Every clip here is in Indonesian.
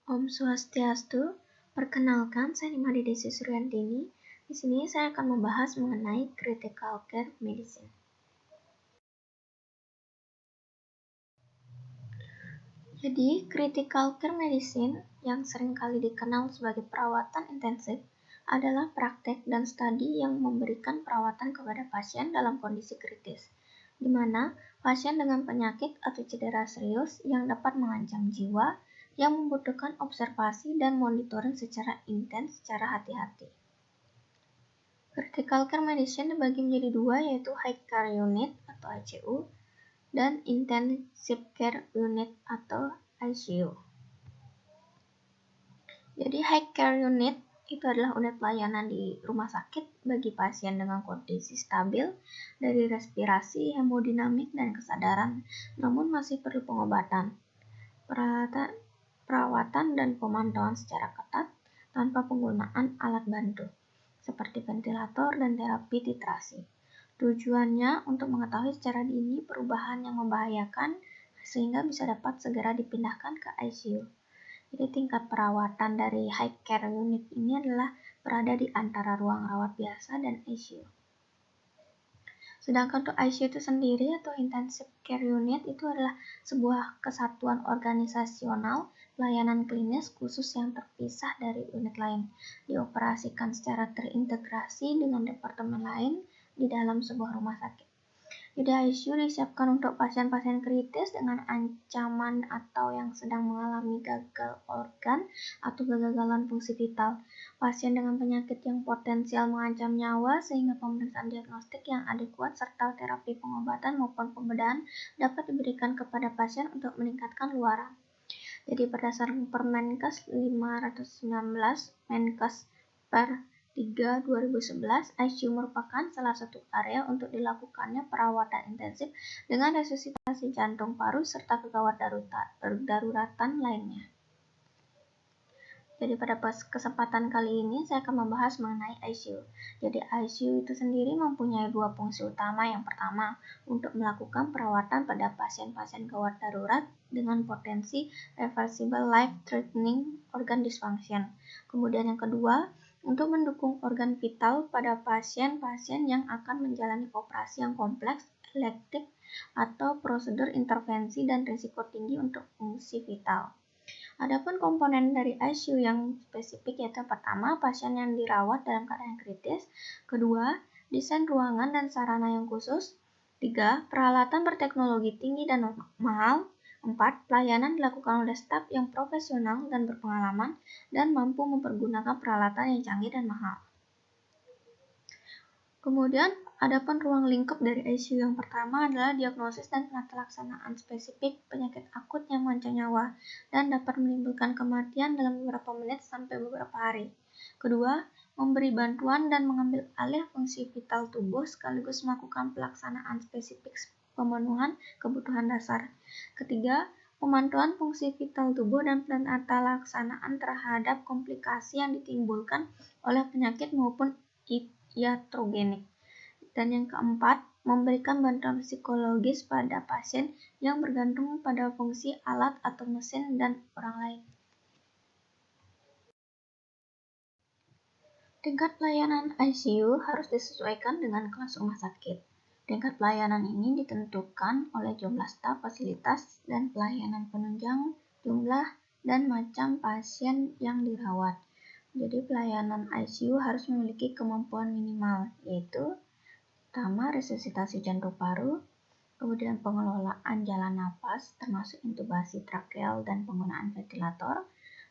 Om Swastiastu, perkenalkan saya Nimadidesi Suryantini. Di sini saya akan membahas mengenai critical care medicine. Jadi, critical care medicine yang seringkali dikenal sebagai perawatan intensif adalah praktek dan studi yang memberikan perawatan kepada pasien dalam kondisi kritis, di mana pasien dengan penyakit atau cedera serius yang dapat mengancam jiwa yang membutuhkan observasi dan monitoring secara intens secara hati-hati. Critical care medicine dibagi menjadi dua, yaitu High Care Unit atau HCU dan Intensive Care Unit atau ICU. Jadi High Care Unit itu adalah unit pelayanan di rumah sakit bagi pasien dengan kondisi stabil dari respirasi, hemodinamik, dan kesadaran, namun masih perlu pengobatan, perawatan dan pemantauan secara ketat tanpa penggunaan alat bantu seperti ventilator dan terapi titrasi. Tujuannya untuk mengetahui secara dini perubahan yang membahayakan sehingga bisa dapat segera dipindahkan ke ICU. Jadi tingkat perawatan dari High Care Unit ini adalah berada di antara ruang rawat biasa dan ICU. Sedangkan untuk ICU itu sendiri atau Intensive Care Unit itu adalah sebuah kesatuan organisasional pelayanan klinis khusus yang terpisah dari unit lain, dioperasikan secara terintegrasi dengan departemen lain di dalam sebuah rumah sakit. Jadi ICU disiapkan untuk pasien-pasien kritis dengan ancaman atau yang sedang mengalami gagal organ atau kegagalan fungsi vital, pasien dengan penyakit yang potensial mengancam nyawa sehingga pemeriksaan diagnostik yang adekuat serta terapi pengobatan maupun pembedahan dapat diberikan kepada pasien untuk meningkatkan luaran. Jadi berdasarkan Permenkes 519 Menkes per 3/2011, ICU merupakan salah satu area untuk dilakukannya perawatan intensif dengan resusitasi jantung, paru, serta kegawat daruratan lainnya. Jadi pada kesempatan kali ini saya akan membahas mengenai ICU. Jadi ICU itu sendiri mempunyai dua fungsi utama. Yang pertama, untuk melakukan perawatan pada pasien-pasien gawat darurat dengan potensi reversible life-threatening organ dysfunction. Kemudian yang kedua, untuk mendukung organ vital pada pasien-pasien yang akan menjalani operasi yang kompleks, elektif, atau prosedur intervensi dan risiko tinggi untuk fungsi vital. Adapun komponen dari ICU yang spesifik yaitu pertama, pasien yang dirawat dalam keadaan kritis, kedua, desain ruangan dan sarana yang khusus, tiga, peralatan berteknologi tinggi dan mahal, empat, pelayanan dilakukan oleh staf yang profesional dan berpengalaman dan mampu mempergunakan peralatan yang canggih dan mahal. Kemudian, adapun ruang lingkup dari ICU yang pertama adalah diagnosis dan penata-laksanaan spesifik penyakit akut yang mengancam nyawa dan dapat menimbulkan kematian dalam beberapa menit sampai beberapa hari. Kedua, memberi bantuan dan mengambil alih fungsi vital tubuh sekaligus melakukan pelaksanaan spesifik pemenuhan kebutuhan dasar. Ketiga, pemantauan fungsi vital tubuh dan penata-laksanaan terhadap komplikasi yang ditimbulkan oleh penyakit maupun iatrogenik. Dan yang keempat, memberikan bantuan psikologis pada pasien yang bergantung pada fungsi alat atau mesin dan orang lain. Tingkat pelayanan ICU harus disesuaikan dengan kelas rumah sakit. Tingkat pelayanan ini ditentukan oleh jumlah staf, fasilitas, dan pelayanan penunjang, jumlah, dan macam pasien yang dirawat. Jadi pelayanan ICU harus memiliki kemampuan minimal, yaitu pertama, resusitasi jantung paru, kemudian pengelolaan jalan napas termasuk intubasi trakeal dan penggunaan ventilator,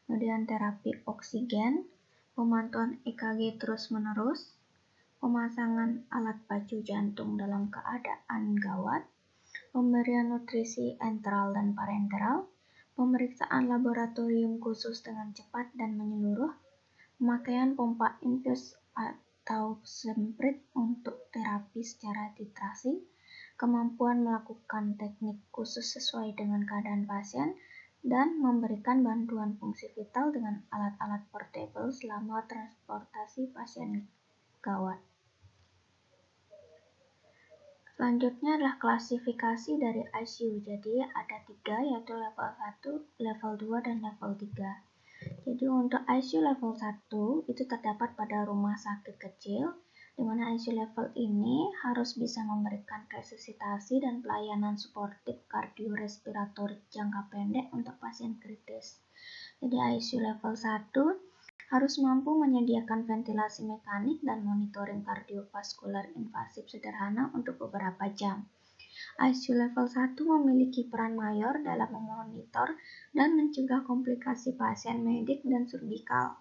kemudian terapi oksigen, pemantauan EKG terus-menerus, pemasangan alat pacu jantung dalam keadaan gawat, pemberian nutrisi enteral dan parenteral, pemeriksaan laboratorium khusus dengan cepat dan menyeluruh, pemakaian pompa infus atau semprit untuk terapi secara titrasi, kemampuan melakukan teknik khusus sesuai dengan keadaan pasien, dan memberikan bantuan fungsi vital dengan alat-alat portable selama transportasi pasien gawat. Selanjutnya adalah klasifikasi dari ICU. Jadi ada 3, yaitu level 1, level 2, dan level 3. Jadi untuk ICU level 1 itu terdapat pada rumah sakit kecil, di mana ICU level ini harus bisa memberikan resusitasi dan pelayanan suportif kardiorespiratorik jangka pendek untuk pasien kritis. Jadi ICU level 1 harus mampu menyediakan ventilasi mekanik dan monitoring kardiovaskular invasif sederhana untuk beberapa jam. ICU level 1 memiliki peran mayor dalam memonitor dan mencegah komplikasi pasien medik dan surgikal.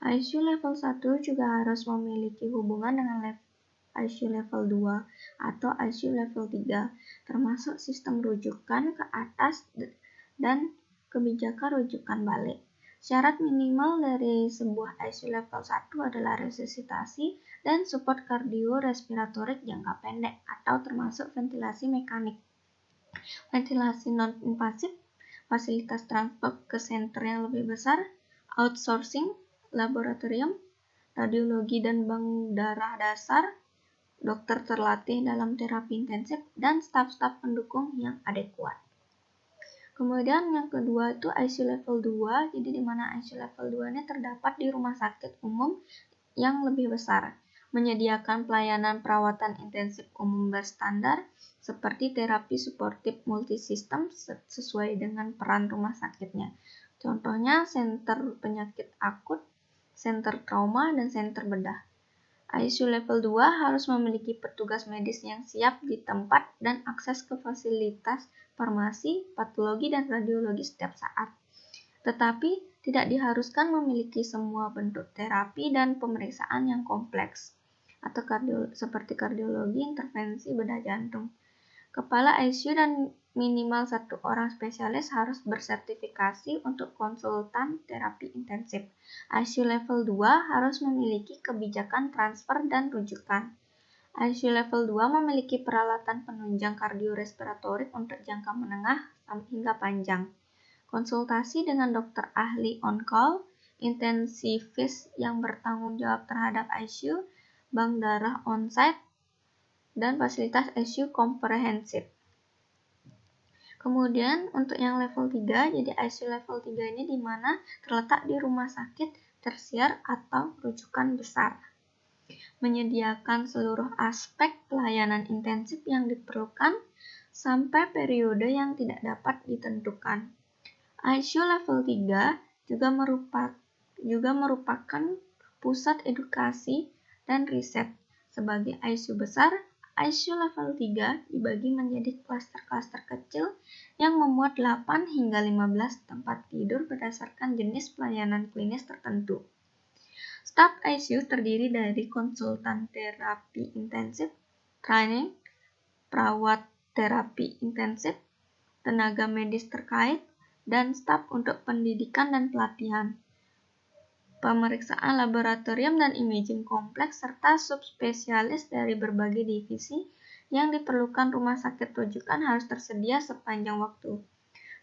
ICU level 1 juga harus memiliki hubungan dengan ICU level 2 atau ICU level 3, termasuk sistem rujukan ke atas dan kebijakan rujukan balik. Syarat minimal dari sebuah ICU level 1 adalah resusitasi dan support kardiorespiratorik jangka pendek atau termasuk ventilasi mekanik. Ventilasi non-invasif, fasilitas transfer ke center yang lebih besar, outsourcing, laboratorium, radiologi dan bank darah dasar, dokter terlatih dalam terapi intensif, dan staf-staf pendukung yang adekuat. Kemudian yang kedua itu ICU level 2, jadi di mana ICU level 2 ini terdapat di rumah sakit umum yang lebih besar, menyediakan pelayanan perawatan intensif umum berstandar seperti terapi suportif multisistem sesuai dengan peran rumah sakitnya. Contohnya senter penyakit akut, senter trauma, dan senter bedah. ICU level 2 harus memiliki petugas medis yang siap di tempat dan akses ke fasilitas farmasi, patologi, dan radiologi setiap saat. Tetapi tidak diharuskan memiliki semua bentuk terapi dan pemeriksaan yang kompleks, atau seperti kardiologi, intervensi bedah jantung. Kepala ICU dan minimal 1 orang spesialis harus bersertifikasi untuk konsultan terapi intensif. ICU level 2 harus memiliki kebijakan transfer dan rujukan. ICU level 2 memiliki peralatan penunjang kardiorespiratorik untuk jangka menengah hingga panjang. Konsultasi dengan dokter ahli on-call, intensivis yang bertanggung jawab terhadap ICU, bank darah on-site, dan fasilitas ICU komprehensif. Kemudian untuk yang level 3, jadi ICU level 3 ini di mana terletak di rumah sakit tersier atau rujukan besar. Menyediakan seluruh aspek pelayanan intensif yang diperlukan sampai periode yang tidak dapat ditentukan. ICU level 3 juga merupakan pusat edukasi dan riset. Sebagai ICU besar, ICU level 3 dibagi menjadi klaster-klaster kecil yang memuat 8 hingga 15 tempat tidur berdasarkan jenis pelayanan klinis tertentu. Staf ICU terdiri dari konsultan terapi intensif, training, perawat terapi intensif, tenaga medis terkait, dan staf untuk pendidikan dan pelatihan, pemeriksaan laboratorium dan imaging kompleks, serta subspesialis dari berbagai divisi yang diperlukan rumah sakit rujukan harus tersedia sepanjang waktu.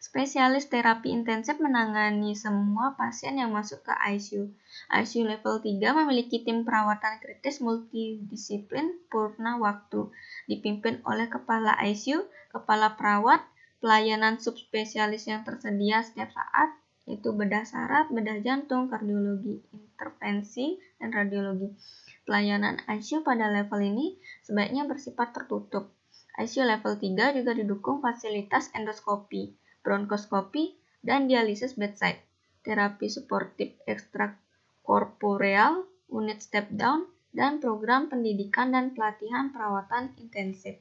Spesialis terapi intensif menangani semua pasien yang masuk ke ICU. ICU level 3 memiliki tim perawatan kritis multidisiplin purna waktu, dipimpin oleh kepala ICU, kepala perawat, pelayanan subspesialis yang tersedia setiap saat, yaitu bedah saraf, bedah jantung, kardiologi, intervensi, dan radiologi. Pelayanan ICU pada level ini sebaiknya bersifat tertutup. ICU level 3 juga didukung fasilitas endoskopi, bronkoskopi, dan dialisis bedside, terapi suportif ekstrakorporeal, unit step down, dan program pendidikan dan pelatihan perawatan intensif.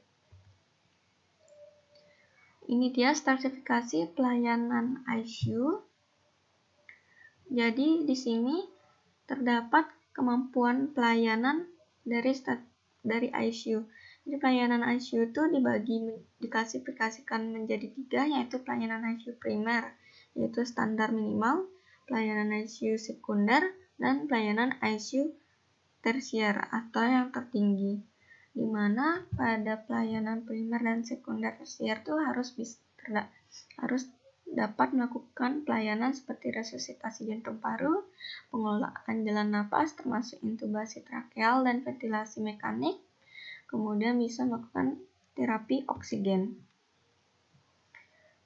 Ini dia stratifikasi pelayanan ICU. Jadi di sini terdapat kemampuan pelayanan dari ICU. Jadi pelayanan ICU itu diklasifikasikan menjadi 3, yaitu pelayanan ICU primer, yaitu standar minimal, pelayanan ICU sekunder, dan pelayanan ICU tersier atau yang tertinggi. Di mana pada pelayanan primer dan sekunder tersier itu harus dapat melakukan pelayanan seperti resusitasi jantung paru, pengelolaan jalan napas termasuk intubasi trakeal dan ventilasi mekanik, kemudian bisa melakukan terapi oksigen.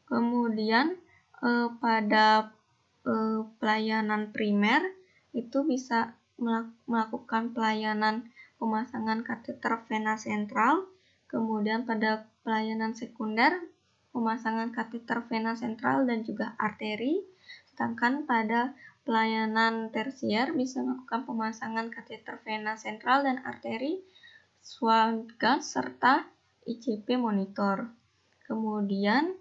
Kemudian pada pelayanan primer itu bisa melakukan pelayanan pemasangan kateter vena sentral, kemudian pada pelayanan sekunder pemasangan kateter vena sentral dan juga arteri, sedangkan pada pelayanan tersier bisa melakukan pemasangan kateter vena sentral dan arteri, swan gas, serta ICP monitor. Kemudian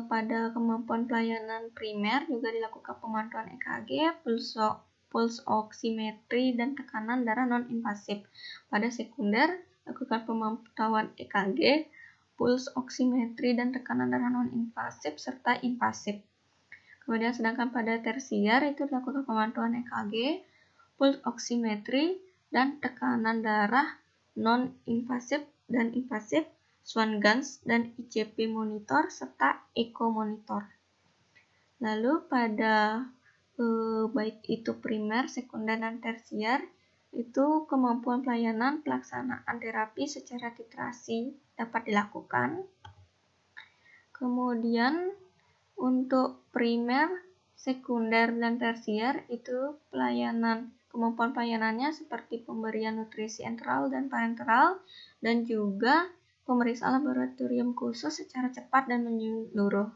pada kemampuan pelayanan primer juga dilakukan pemantauan EKG, pulse oximetri, dan tekanan darah non-invasif. Pada sekunder, lakukan pemantauan EKG, pulse oximetri, dan tekanan darah non-invasif serta invasif. Kemudian sedangkan pada tersier itu dilakukan pemantauan EKG, pulse oximetri, dan tekanan darah non-invasif dan invasif, swan gas dan ICP monitor serta echo monitor. Lalu pada baik itu primer, sekunder, dan tersier itu kemampuan pelayanan pelaksanaan terapi secara titrasi dapat dilakukan. Kemudian untuk primer, sekunder, dan tersier itu kemampuan pelayanannya seperti pemberian nutrisi enteral dan parenteral dan juga pemeriksaan laboratorium khusus secara cepat dan menyeluruh.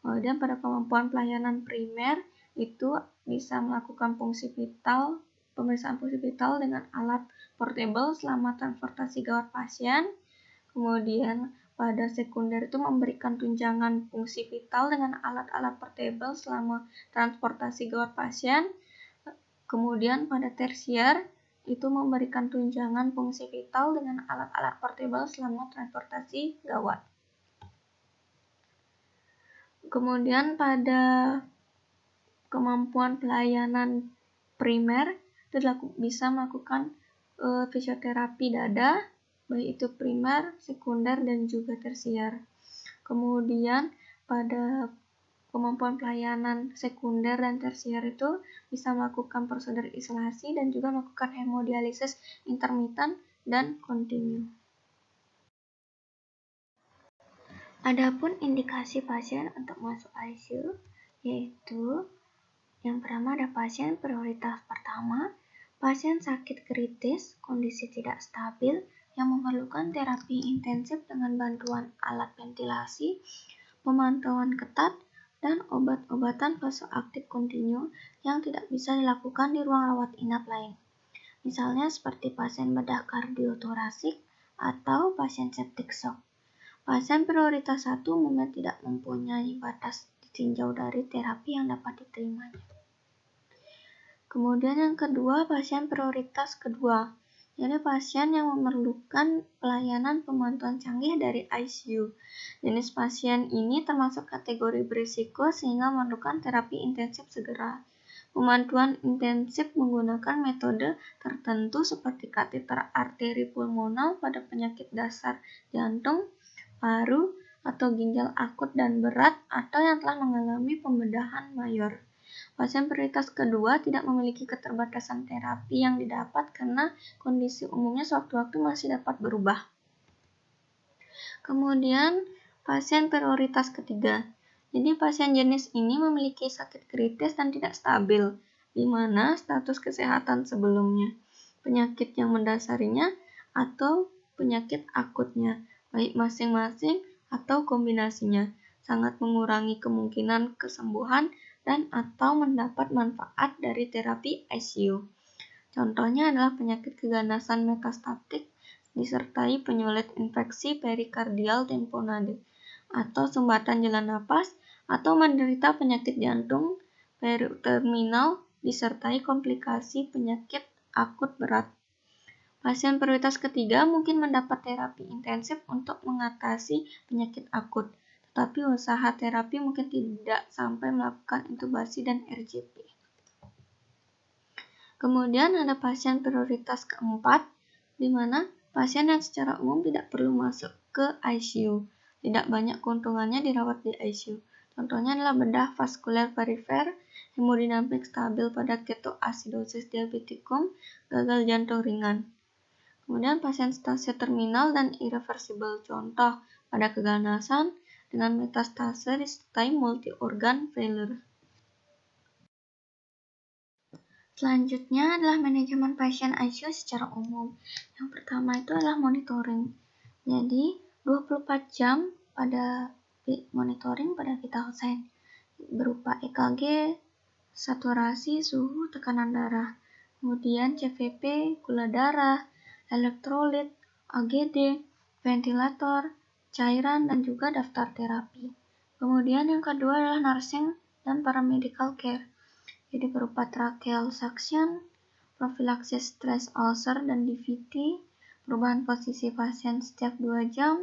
Kemudian pada kemampuan pelayanan primer itu bisa melakukan pemeriksaan fungsi vital dengan alat portable selama transportasi gawat pasien. Kemudian pada sekunder itu memberikan tunjangan fungsi vital dengan alat-alat portable selama transportasi gawat pasien. Kemudian pada tersier itu memberikan tunjangan fungsi vital dengan alat-alat portable selama transportasi gawat. Kemudian pada kemampuan pelayanan primer itu bisa melakukan fisioterapi dada, baik itu primer, sekunder, dan juga tersier. Kemudian pada kemampuan pelayanan sekunder dan tersier itu bisa melakukan prosedur isolasi dan juga melakukan hemodialisis intermittent dan kontinu. Adapun indikasi pasien untuk masuk ICU yaitu yang pertama ada pasien prioritas pertama, pasien sakit kritis, kondisi tidak stabil yang memerlukan terapi intensif dengan bantuan alat ventilasi, pemantauan ketat, dan obat-obatan vasoaktif kontinu yang tidak bisa dilakukan di ruang rawat inap lain. Misalnya seperti pasien bedah kardiotorasik atau pasien septic shock. Pasien prioritas 1 umumnya tidak mempunyai batas ditinjau dari terapi yang dapat diterimanya. Kemudian yang kedua, pasien prioritas kedua, yaitu pasien yang memerlukan pelayanan pemantauan canggih dari ICU. Jenis pasien ini termasuk kategori berisiko sehingga memerlukan terapi intensif segera. Pemantauan intensif menggunakan metode tertentu seperti kateter arteri pulmonal pada penyakit dasar jantung, paru, atau ginjal akut dan berat atau yang telah mengalami pembedahan mayor. Pasien prioritas kedua tidak memiliki keterbatasan terapi yang didapat karena kondisi umumnya sewaktu-waktu masih dapat berubah. Kemudian, pasien prioritas ketiga. Jadi, pasien jenis ini memiliki sakit kritis dan tidak stabil, di mana status kesehatan sebelumnya, penyakit yang mendasarinya, atau penyakit akutnya, baik masing-masing atau kombinasinya, sangat mengurangi kemungkinan kesembuhan dan atau mendapat manfaat dari terapi ICU. Contohnya adalah penyakit keganasan metastatik disertai penyulit infeksi perikardial tamponade atau sumbatan jalan napas atau menderita penyakit jantung terminal disertai komplikasi penyakit akut berat. Pasien prioritas ketiga mungkin mendapat terapi intensif untuk mengatasi penyakit akut, tetapi usaha terapi mungkin tidak sampai melakukan intubasi dan RJP. Kemudian ada pasien prioritas keempat, di mana pasien yang secara umum tidak perlu masuk ke ICU. Tidak banyak keuntungannya dirawat di ICU. Contohnya adalah bedah vaskuler perifer, hemodinamik stabil pada ketoasidosis diabeticum, gagal jantung ringan. Kemudian pasien stase terminal dan irreversible, contoh pada keganasan dengan metastase disertai multi-organ failure. Selanjutnya adalah manajemen pasien ICU secara umum. Yang pertama itu adalah monitoring. Jadi 24 jam pada monitoring pada vital sign berupa EKG, saturasi, suhu, tekanan darah, kemudian CVP, gula darah, elektrolit, AGD, ventilator, cairan, dan juga daftar terapi. Kemudian yang kedua adalah nursing dan paramedical care. Jadi berupa tracheal suction, profilaksis stress ulcer dan DVT, perubahan posisi pasien setiap 2 jam,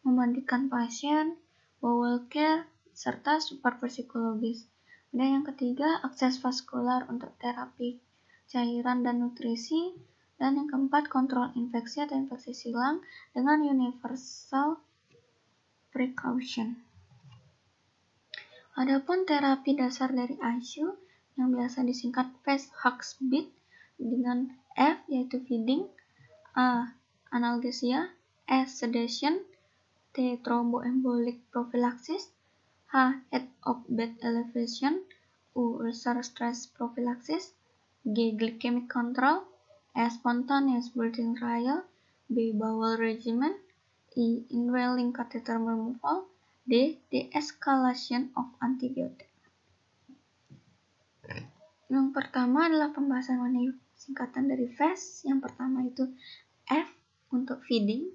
memandikan pasien, bowel care, serta support psikologis. Dan yang ketiga, akses vaskular untuk terapi cairan dan nutrisi. Dan yang keempat, kontrol infeksi atau infeksi silang dengan universal precaution. Adapun terapi dasar dari ICU yang biasa disingkat FACE-HUX-BEAT dengan F yaitu feeding, A analgesia, S sedation, T thromboembolic prophylaxis, H head of bed elevation, U ulcer stress prophylaxis, G glycemic control, S spontaneous breathing trial, B bowel regimen, E indwelling catheter removal, D de-escalation of antibiotic. Yang pertama adalah pembahasan mengenai singkatan dari FACE. Yang pertama itu F untuk feeding.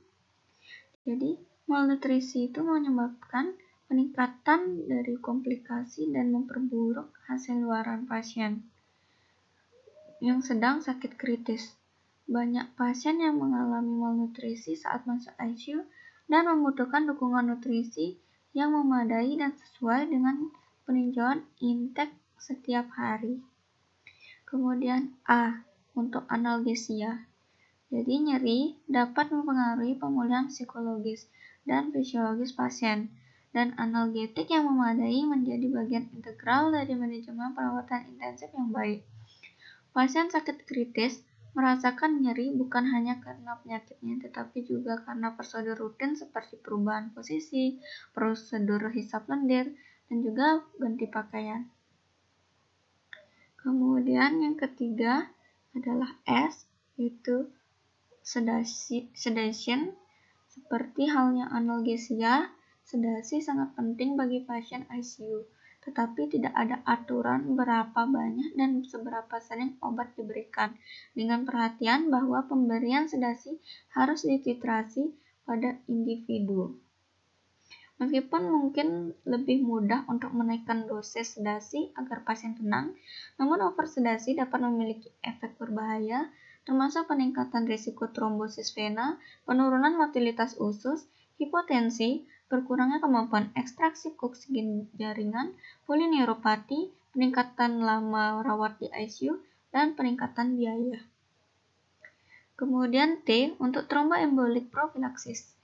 Jadi malnutrisi itu menyebabkan peningkatan dari komplikasi dan memperburuk hasil luaran pasien yang sedang sakit kritis. Banyak pasien yang mengalami malnutrisi saat masuk ICU dan membutuhkan dukungan nutrisi yang memadai dan sesuai dengan peninjauan intake setiap hari. Kemudian A untuk analgesia. Jadi nyeri dapat mempengaruhi pemulihan psikologis dan fisiologis pasien, dan analgetik yang memadai menjadi bagian integral dari manajemen perawatan intensif yang baik. Pasien sakit kritis merasakan nyeri bukan hanya karena penyakitnya, tetapi juga karena prosedur rutin seperti perubahan posisi, prosedur hisap lendir, dan juga ganti pakaian. Kemudian yang ketiga adalah S, yaitu sedation. Seperti halnya analgesia, sedasi sangat penting bagi pasien ICU, tetapi tidak ada aturan berapa banyak dan seberapa sering obat diberikan, dengan perhatian bahwa pemberian sedasi harus dititrasi pada individu. Meskipun mungkin lebih mudah untuk menaikkan dosis sedasi agar pasien tenang, namun oversedasi dapat memiliki efek berbahaya, termasuk peningkatan risiko trombosis vena, penurunan motilitas usus, hipotensi, berkurangnya kemampuan ekstraksi oksigen jaringan, polineuropati, peningkatan lama rawat di ICU, dan peningkatan biaya. Kemudian T untuk thromboembolic prophylaxis.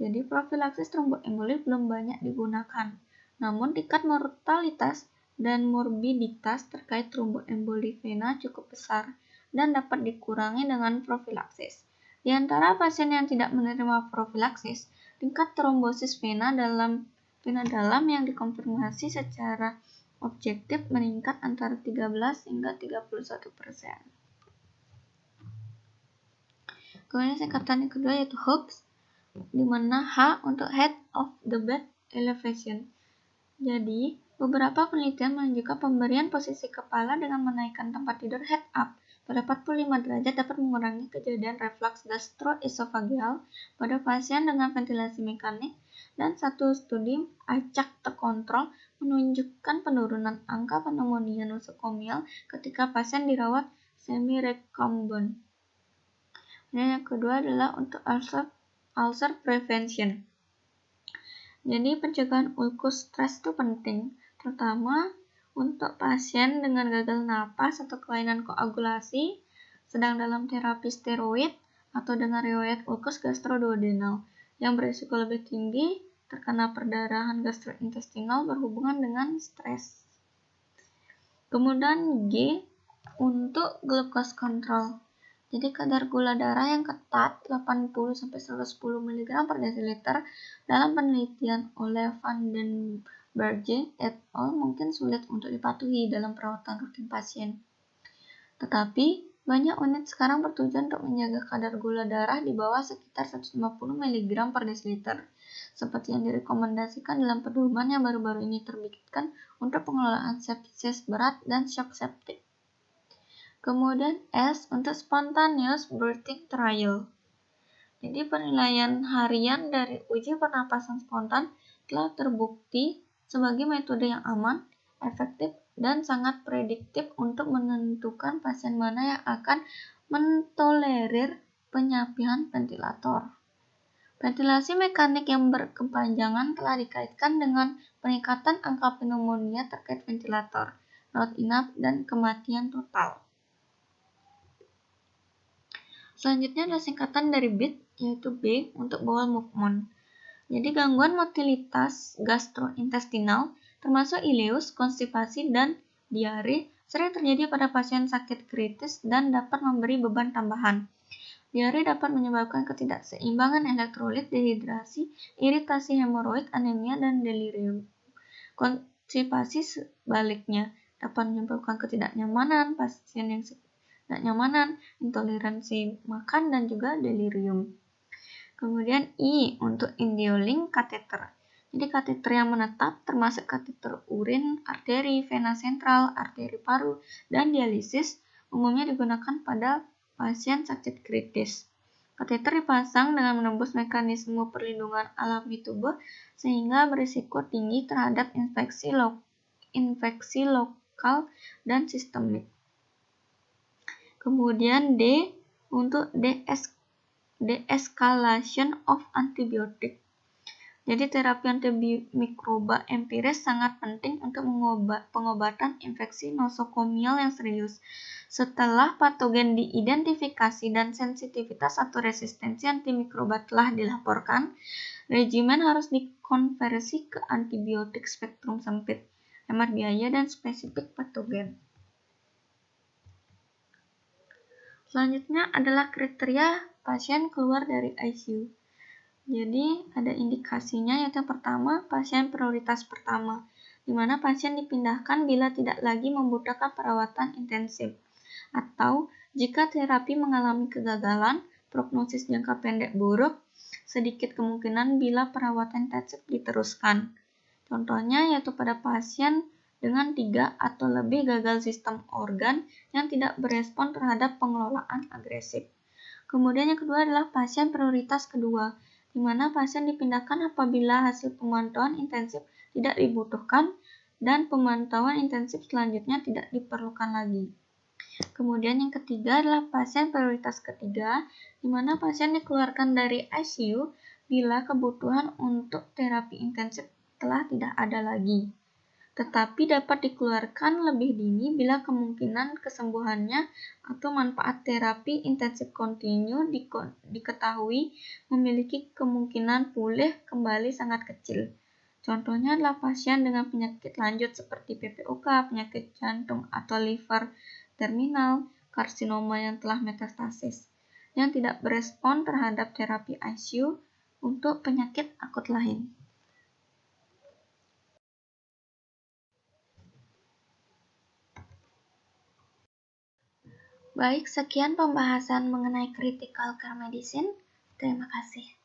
Jadi profilaksis tromboembolik belum banyak digunakan, namun tingkat mortalitas dan morbiditas terkait tromboemboli vena cukup besar dan dapat dikurangi dengan profilaksis. Di antara pasien yang tidak menerima profilaksis, tingkat trombosis vena dalam yang dikonfirmasi secara objektif meningkat antara 13 hingga 31%. Kemudian singkatan yang kedua yaitu HOPS, di mana H untuk head of the bed elevation. Jadi, beberapa penelitian menunjukkan pemberian posisi kepala dengan menaikkan tempat tidur head up pada 45 derajat dapat mengurangi kejadian reflux gastroesophageal pada pasien dengan ventilasi mekanik, dan satu studi acak terkontrol menunjukkan penurunan angka pneumonia nosokomial ketika pasien dirawat semi-recumbent. Dan yang kedua adalah untuk ulcer prevention. Jadi pencegahan ulkus stres itu penting, terutama untuk pasien dengan gagal napas atau kelainan koagulasi, sedang dalam terapi steroid, atau dengan riwayat ulkus gastroduodenal yang berisiko lebih tinggi terkena perdarahan gastrointestinal berhubungan dengan stres. Kemudian G untuk glucose control. Jadi kadar gula darah yang ketat 80-110 mg per desiliter dalam penelitian oleh Van den Berge et al. Mungkin sulit untuk dipatuhi dalam perawatan rutin pasien. Tetapi, banyak unit sekarang bertujuan untuk menjaga kadar gula darah di bawah sekitar 150 mg per desiliter, seperti yang direkomendasikan dalam pedoman yang baru-baru ini terbitkan untuk pengelolaan sepsis berat dan shock septik. Kemudian S untuk spontaneous breathing trial. Jadi penilaian harian dari uji pernapasan spontan telah terbukti sebagai metode yang aman, efektif, dan sangat prediktif untuk menentukan pasien mana yang akan mentolerir penyapian ventilator. Ventilasi mekanik yang berkepanjangan telah dikaitkan dengan peningkatan angka pneumonia terkait ventilator, rawat inap, dan kematian total. Selanjutnya adalah singkatan dari BIT, yaitu B untuk bowel movement. Jadi gangguan motilitas gastrointestinal termasuk ileus, konstipasi, dan diare sering terjadi pada pasien sakit kritis dan dapat memberi beban tambahan. Diare dapat menyebabkan ketidakseimbangan elektrolit, dehidrasi, iritasi hemoroid, anemia, dan delirium. Konstipasi sebaliknya dapat menyebabkan ketidaknyamanan pasien yang ketidaknyamanan, intoleransi makan, dan juga delirium. Kemudian I untuk indwelling catheter. Jadi kateter yang menetap termasuk kateter urin, arteri, vena sentral, arteri paru, dan dialisis umumnya digunakan pada pasien sakit kritis. Kateter dipasang dengan menembus mekanisme perlindungan alami tubuh sehingga berisiko tinggi terhadap infeksi lokal dan sistemik. Kemudian D untuk de-escalation of antibiotic. Jadi terapi antimikroba empiris sangat penting untuk pengobatan infeksi nosokomial yang serius. Setelah patogen diidentifikasi dan sensitivitas atau resistensi antimikroba telah dilaporkan, regimen harus dikonversi ke antibiotik spektrum sempit, hemat biaya, dan spesifik patogen. Selanjutnya adalah kriteria pasien keluar dari ICU. Jadi ada indikasinya, yaitu pertama, pasien prioritas pertama, di mana pasien dipindahkan bila tidak lagi membutuhkan perawatan intensif, atau jika terapi mengalami kegagalan, prognosis jangka pendek buruk, sedikit kemungkinan bila perawatan intensif diteruskan. Contohnya yaitu pada pasien dengan 3 atau lebih gagal sistem organ yang tidak berespon terhadap pengelolaan agresif. Kemudian yang kedua adalah pasien prioritas kedua, di mana pasien dipindahkan apabila hasil pemantauan intensif tidak dibutuhkan dan pemantauan intensif selanjutnya tidak diperlukan lagi. Kemudian yang ketiga adalah pasien prioritas ketiga, di mana pasien dikeluarkan dari ICU bila kebutuhan untuk terapi intensif telah tidak ada lagi, tetapi dapat dikeluarkan lebih dini bila kemungkinan kesembuhannya atau manfaat terapi intensif kontinu diketahui memiliki kemungkinan pulih kembali sangat kecil. Contohnya adalah pasien dengan penyakit lanjut seperti PPOK, penyakit jantung atau liver terminal, karsinoma yang telah metastasis, yang tidak berespon terhadap terapi ICU untuk penyakit akut lain. Baik, sekian pembahasan mengenai critical care medicine. Terima kasih.